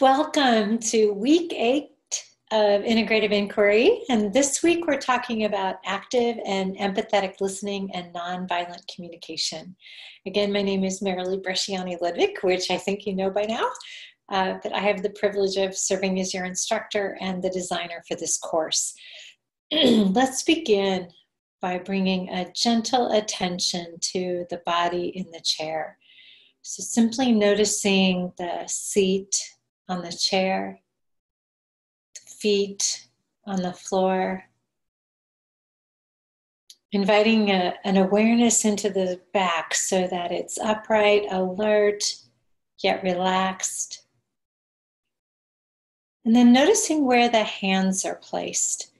Welcome to week 8 of Integrative Inquiry. And this week we're talking about active and empathetic listening and nonviolent communication. Again, my name is Marilee Bresciani Ludvik, which I think you know by now. But I have the privilege of serving as your instructor and the designer for this course. Let's begin by bringing a gentle attention to the body in the chair. So simply noticing the seat on the chair, feet on the floor, inviting an awareness into the back so that it's upright, alert, yet relaxed. And then noticing where the hands are placed,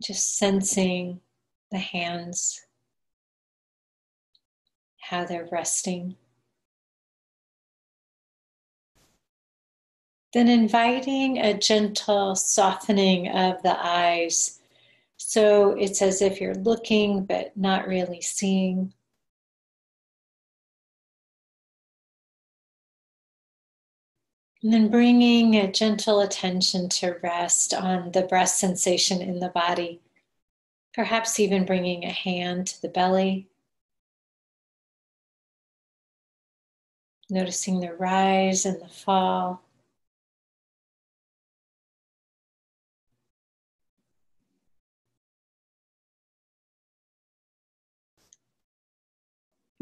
just sensing the hands, how they're resting. Then inviting a gentle softening of the eyes. So it's as if you're looking but not really seeing. And then bringing a gentle attention to rest on the breath sensation in the body. Perhaps even bringing a hand to the belly. Noticing the rise and the fall.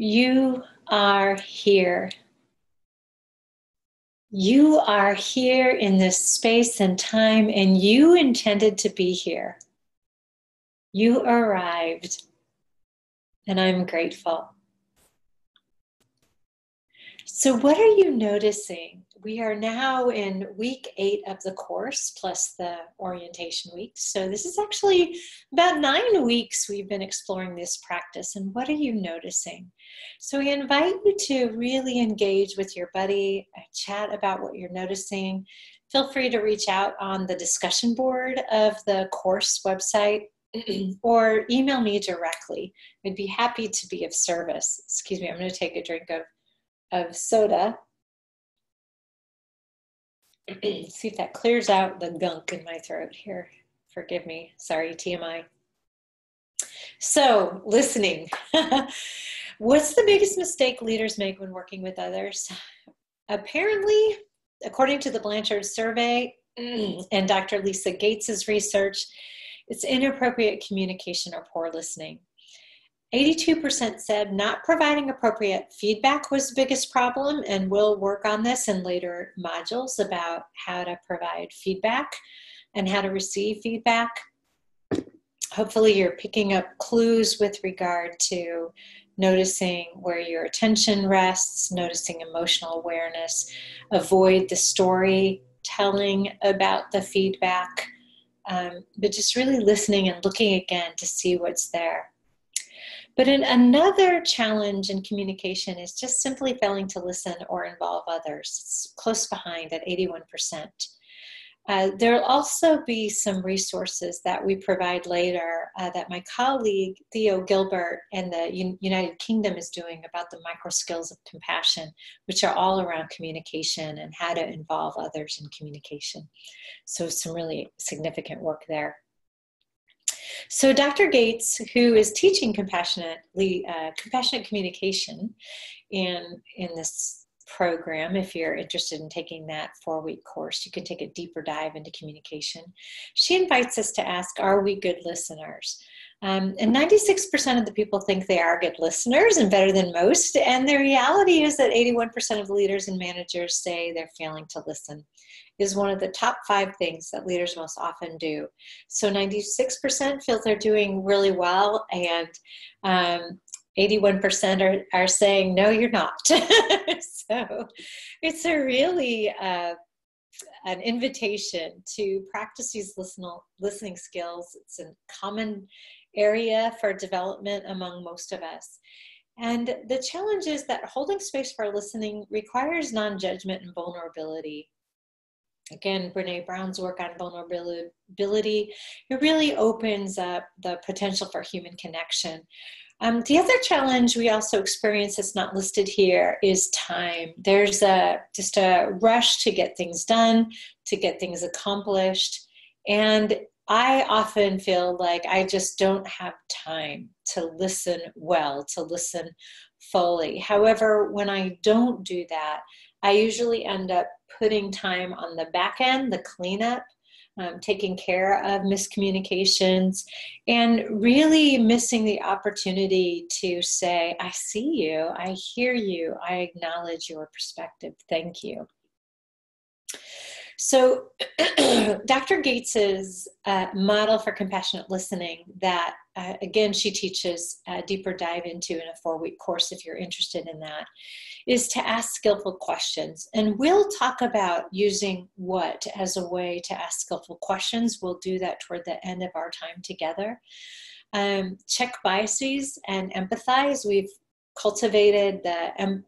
You are here. You are here in this space and time, and you intended to be here. You arrived, and I'm grateful. So what are you noticing? We are now in week 8 of the course, plus the orientation week. So this is actually about 9 weeks we've been exploring this practice. And what are you noticing? So we invite you to really engage with your buddy, chat about what you're noticing. Feel free to reach out on the discussion board of the course website or email me directly. I'd be happy to be of service. Excuse me, I'm going to take a drink of soda. See if that clears out the gunk in my throat here. Forgive me. Sorry, TMI. So, listening. What's the biggest mistake leaders make when working with others? Apparently, according to the Blanchard survey and Dr. Lisa Gates's research, it's inappropriate communication or poor listening. 82% said not providing appropriate feedback was the biggest problem, and we'll work on this in later modules about how to provide feedback and how to receive feedback. Hopefully you're picking up clues with regard to noticing where your attention rests, noticing emotional awareness, avoid the storytelling about the feedback, but just really listening and looking again to see what's there. But another challenge in communication is just simply failing to listen or involve others. It's close behind at 81%. There'll also be some resources that we provide later that my colleague Theo Gilbert in the United Kingdom is doing about the micro skills of compassion, which are all around communication and how to involve others in communication. So some really significant work there. So Dr. Gates, who is teaching compassionate communication in this program, if you're interested in taking that 4-week course, you can take a deeper dive into communication. She invites us to ask, are we good listeners? And 96% of the people think they are good listeners and better than most. And the reality is that 81% of leaders and managers say they're failing to listen. Is one of the top 5 things that leaders most often do. So 96% feel they're doing really well, and 81% are saying, no, you're not. So it's a really an invitation to practice these listening skills. It's a common area for development among most of us. And the challenge is that holding space for listening requires non-judgment and vulnerability. Again, Brene Brown's work on vulnerability, it really opens up the potential for human connection. The other challenge we also experience that's not listed here is time. There's just a rush to get things done, to get things accomplished. And I often feel like I just don't have time to listen well, to listen fully. However, when I don't do that, I usually end up putting time on the back end, the cleanup, taking care of miscommunications, and really missing the opportunity to say, I see you, I hear you, I acknowledge your perspective, thank you. So Dr. Gates's model for compassionate listening that, again, she teaches a deeper dive into in a 4-week course if you're interested in that, is to ask skillful questions. And we'll talk about using what as a way to ask skillful questions. We'll do that toward the end of our time together. Check biases and empathize. We've cultivated the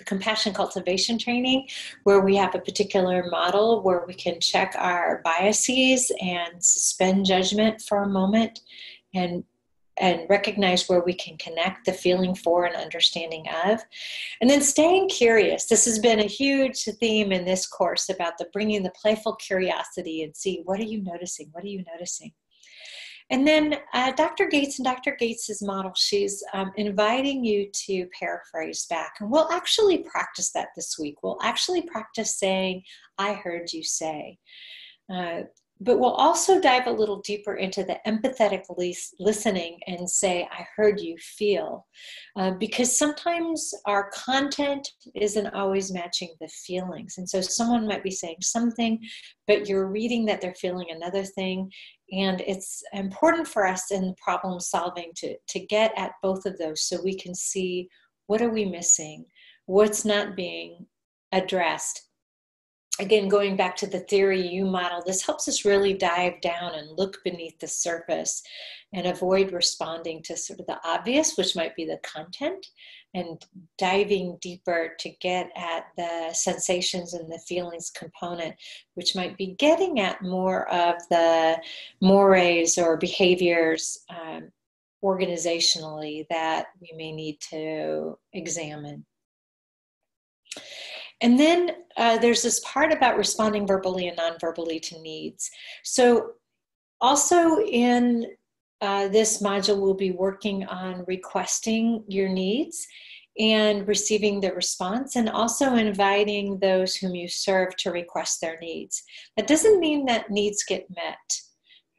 compassion cultivation training, where we have a particular model where we can check our biases and suspend judgment for a moment and recognize where we can connect the feeling for and understanding of. And then staying curious. This has been a huge theme in this course about bringing the playful curiosity and see, what are you noticing? What are you noticing? And then Dr. Gates and Dr. Gates's model, she's inviting you to paraphrase back. And we'll actually practice that this week. We'll actually practice saying, I heard you say. But we'll also dive a little deeper into the empathetic listening and say, I heard you feel. Because sometimes our content isn't always matching the feelings. And so someone might be saying something, but you're reading that they're feeling another thing. And it's important for us in problem solving to get at both of those so we can see, what are we missing? What's not being addressed? Again, going back to the theory U model, this helps us really dive down and look beneath the surface and avoid responding to sort of the obvious, which might be the content, and diving deeper to get at the sensations and the feelings component, which might be getting at more of the mores or behaviors organizationally that we may need to examine. And then there's this part about responding verbally and non-verbally to needs. So also in this module, we'll be working on requesting your needs and receiving the response, and also inviting those whom you serve to request their needs. That doesn't mean that needs get met,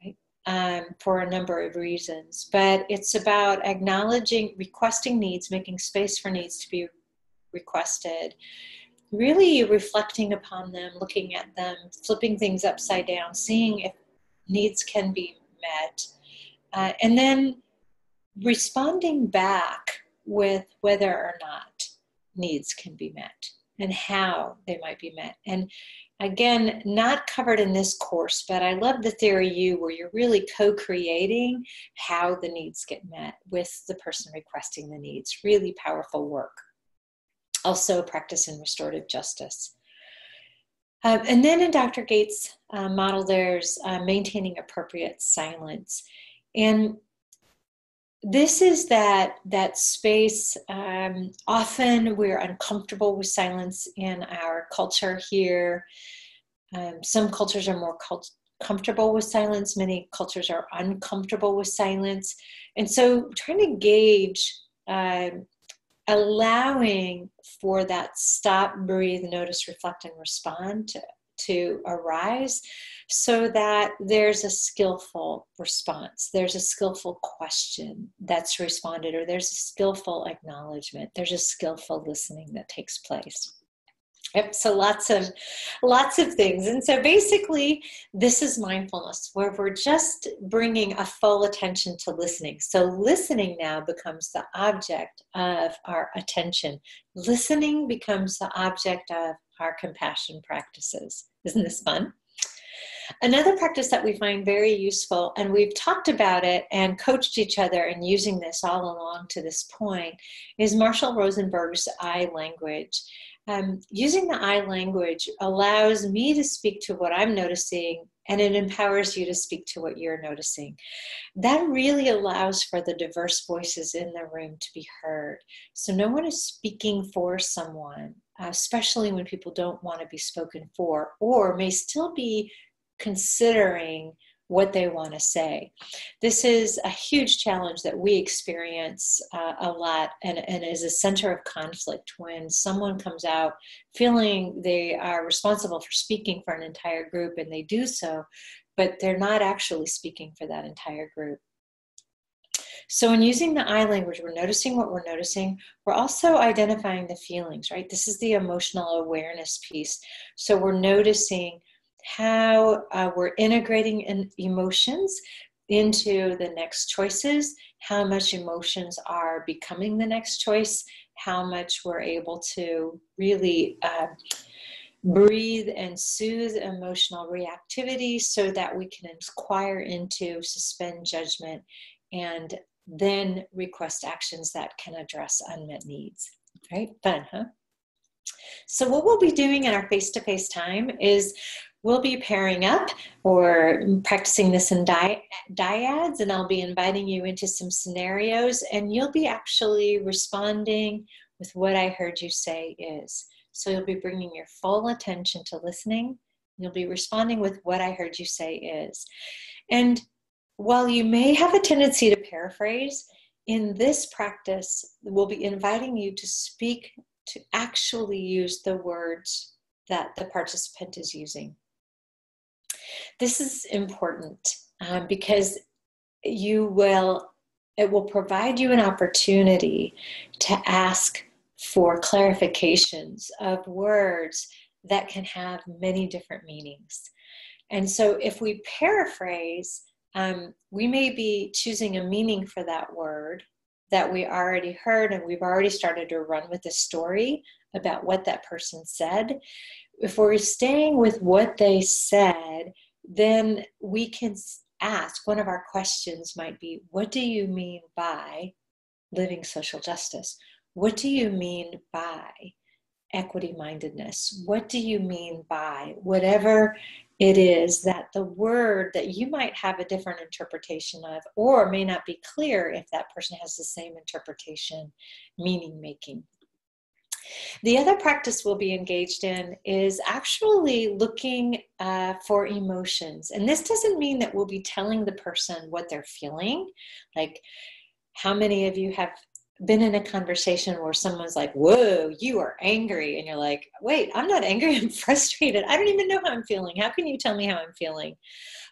right? For a number of reasons, but it's about acknowledging, requesting needs, making space for needs to be requested, really reflecting upon them, looking at them, flipping things upside down, seeing if needs can be met, and then responding back with whether or not needs can be met and how they might be met. And again, not covered in this course, but I love the theory U, where you're really co-creating how the needs get met with the person requesting the needs. Really powerful work. Also practice in restorative justice. And then in Dr. Gates' model, there's maintaining appropriate silence. And this is that space. Often we're uncomfortable with silence in our culture here. Some cultures are more comfortable with silence. Many cultures are uncomfortable with silence. And so trying to gauge, allowing for that stop, breathe, notice, reflect, and respond to arise, so that there's a skillful response, there's a skillful question that's responded, or there's a skillful acknowledgement, there's a skillful listening that takes place. Yep, so lots of things. And so basically, this is mindfulness, where we're just bringing a full attention to listening. So listening now becomes the object of our attention. Listening becomes the object of our compassion practices. Isn't this fun? Another practice that we find very useful, and we've talked about it and coached each other in using this all along to this point, is Marshall Rosenberg's I language. Using the I language allows me to speak to what I'm noticing and it empowers you to speak to what you're noticing. That really allows for the diverse voices in the room to be heard. So no one is speaking for someone, especially when people don't want to be spoken for, or may still be considering what they want to say. This is a huge challenge that we experience a lot, and is a center of conflict when someone comes out feeling they are responsible for speaking for an entire group, and they do so, but they're not actually speaking for that entire group. So in using the I language, we're noticing what we're noticing. We're also identifying the feelings, right? This is the emotional awareness piece. So we're noticing how we're integrating emotions into the next choices, how much emotions are becoming the next choice, how much we're able to really breathe and soothe emotional reactivity so that we can inquire into, suspend judgment, and then request actions that can address unmet needs. Right? Fun, huh? So what we'll be doing in our face-to-face time is we'll be pairing up or practicing this in dyads, and I'll be inviting you into some scenarios, and you'll be actually responding with what I heard you say is. So you'll be bringing your full attention to listening. You'll be responding with what I heard you say is. And while you may have a tendency to paraphrase, in this practice, we'll be inviting you to speak, to actually use the words that the participant is using. This is important because it will provide you an opportunity to ask for clarifications of words that can have many different meanings. And so if we paraphrase, we may be choosing a meaning for that word that we already heard, and we've already started to run with a story about what that person said. If we're staying with what they said, then we can ask, one of our questions might be, what do you mean by living social justice? What do you mean by equity-mindedness? What do you mean by whatever it is that the word that you might have a different interpretation of, or may not be clear if that person has the same interpretation, meaning making. The other practice we'll be engaged in is actually looking for emotions. And this doesn't mean that we'll be telling the person what they're feeling. Like, how many of you have been in a conversation where someone's like, whoa, you are angry. And you're like, wait, I'm not angry, I'm frustrated. I don't even know how I'm feeling. How can you tell me how I'm feeling?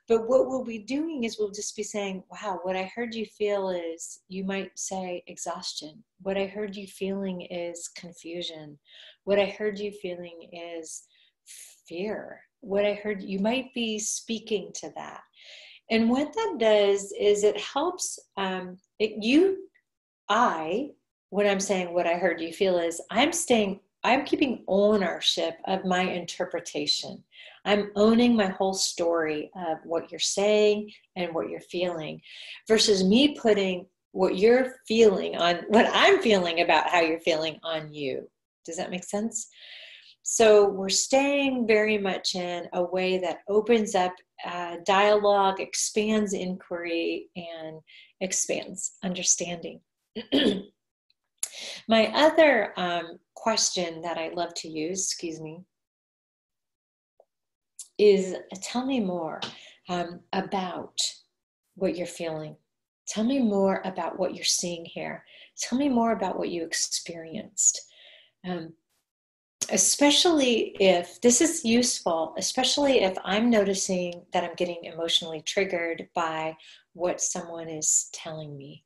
But what we'll be doing is we'll just be saying, wow, what I heard you feel is, you might say exhaustion. What I heard you feeling is confusion. What I heard you feeling is fear. What I heard, you might be speaking to that. And what that does is it helps when I'm saying what I heard you feel is, I'm keeping ownership of my interpretation. I'm owning my whole story of what you're saying and what you're feeling, versus me putting what you're feeling on what I'm feeling about how you're feeling on you. Does that make sense? So we're staying very much in a way that opens up dialogue, expands inquiry, and expands understanding. My other question that I love to use, is tell me more about what you're feeling. Tell me more about what you're seeing here. Tell me more about what you experienced. Especially if this is useful, especially if I'm noticing that I'm getting emotionally triggered by what someone is telling me.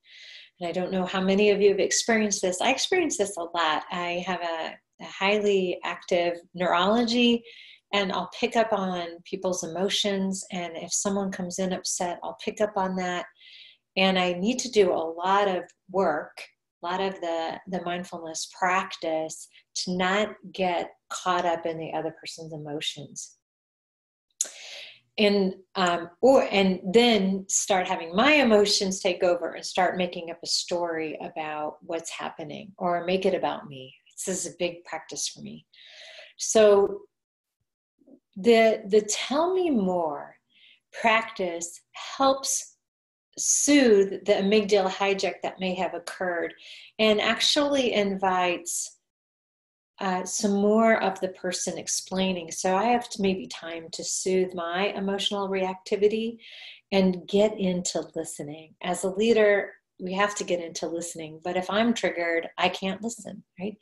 And I don't know how many of you have experienced this. I experience this a lot. I have a highly active neurology, and I'll pick up on people's emotions. And if someone comes in upset, I'll pick up on that. And I need to do a lot of work, a lot of the mindfulness practice to not get caught up in the other person's emotions. And then start having my emotions take over and start making up a story about what's happening, or make it about me. This is a big practice for me. So the tell me more practice helps soothe the amygdala hijack that may have occurred and actually invites some more of the person explaining. So I have maybe time to soothe my emotional reactivity and get into listening. As a leader, we have to get into listening. But if I'm triggered, I can't listen, right?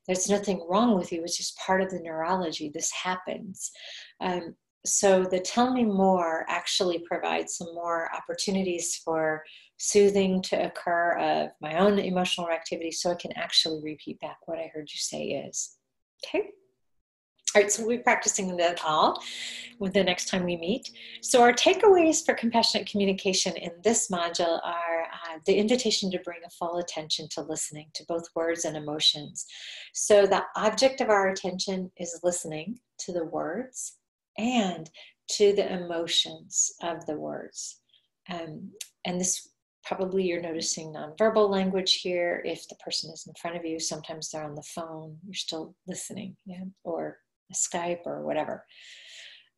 There's nothing wrong with you. It's just part of the neurology. This happens. So the tell me more actually provides some more opportunities for soothing to occur of my own emotional reactivity so I can actually repeat back what I heard you say is. Okay? All right, so we'll be practicing that all with the next time we meet. So our takeaways for compassionate communication in this module are the invitation to bring a full attention to listening to both words and emotions. So the object of our attention is listening to the words and to the emotions of the words. And this probably you're noticing nonverbal language here. If the person is in front of you, sometimes they're on the phone, you're still listening, yeah, or Skype or whatever,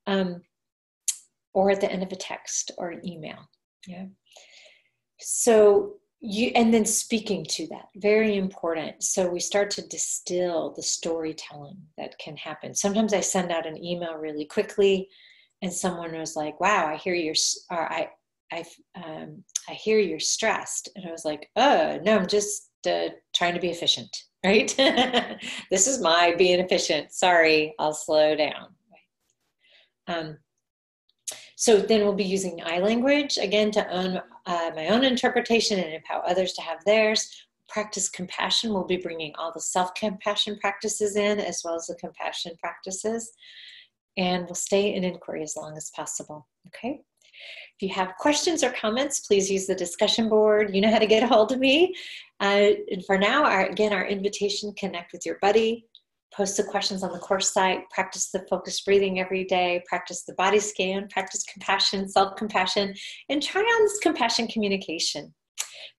or at the end of a text or an email. Yeah. So and then speaking to that, very important. So we start to distill the storytelling that can happen. Sometimes I send out an email really quickly, and someone was like, "Wow, I hear you're," or I hear you're stressed, and I was like, "Oh no, I'm just trying to be efficient." Right? This is my being efficient. Sorry, I'll slow down. Right? So then we'll be using I language, again, to own my own interpretation and empower others to have theirs. Practice compassion. We'll be bringing all the self-compassion practices in, as well as the compassion practices. And we'll stay in inquiry as long as possible. Okay? If you have questions or comments, please use the discussion board. You know how to get a hold of me. And for now, our invitation, connect with your buddy, post the questions on the course site, practice the focused breathing every day, practice the body scan, practice compassion, self-compassion, and try on this compassion communication.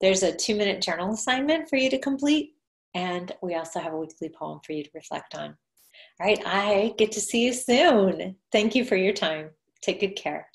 There's a 2-minute journal assignment for you to complete, and we also have a weekly poem for you to reflect on. All right, I get to see you soon. Thank you for your time. Take good care.